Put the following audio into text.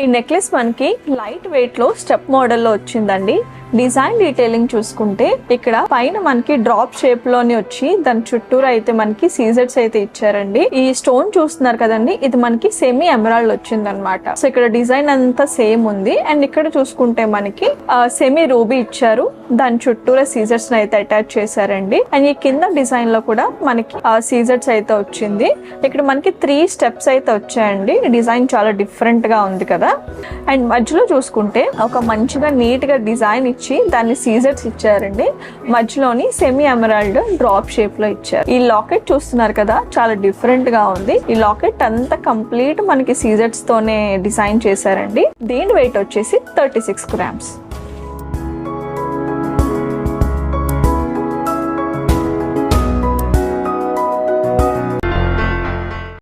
ఈ నెక్లెస్ మనకి light weight లో స్టెప్ మోడల్ లో వచ్చిందండి. డిజైన్ డీటెయిలింగ్ చూసుకుంటే ఇక్కడ పైన మనకి డ్రాప్ షేప్ లోని వచ్చి దాని చుట్టూరు అయితే మనకి సీజర్స్ అయితే ఇచ్చారండి. ఈ స్టోన్ చూస్తున్నారు కదండి, ఇది మనకి సెమీ ఎమరాల్డ్ వచ్చింది అనమాట. సో ఇక్కడ డిజైన్ అంతా సేమ్ ఉంది. అండ్ ఇక్కడ చూసుకుంటే మనకి సెమీ రూబీ ఇచ్చారు, దాని చుట్టూరా సీజర్స్ అయితే అటాచ్ చేశారండి. అండ్ ఈ కింద డిజైన్ లో కూడా మనకి సీజర్స్ అయితే వచ్చింది. ఇక్కడ మనకి 3 స్టెప్స్ అయితే వచ్చాయండి. డిజైన్ చాలా డిఫరెంట్ గా ఉంది కదా. అండ్ మధ్యలో చూసుకుంటే ఒక మంచిగా నీట్ గా డిజైన్ ఇచ్చి దాన్ని సీజర్స్ ఇచ్చారండి. మధ్యలోని సెమీ ఎమరాల్డ్ డ్రాప్ షేప్ లో ఇచ్చారు. ఈ లాకెట్ చూస్తున్నారు కదా, చాలా డిఫరెంట్ గా ఉంది. ఈ లాకెట్ అంతా కంప్లీట్ మనకి సీజర్స్ తోనే డిజైన్ చేశారండి. దీని వెయిట్ వచ్చేసి 36 grams.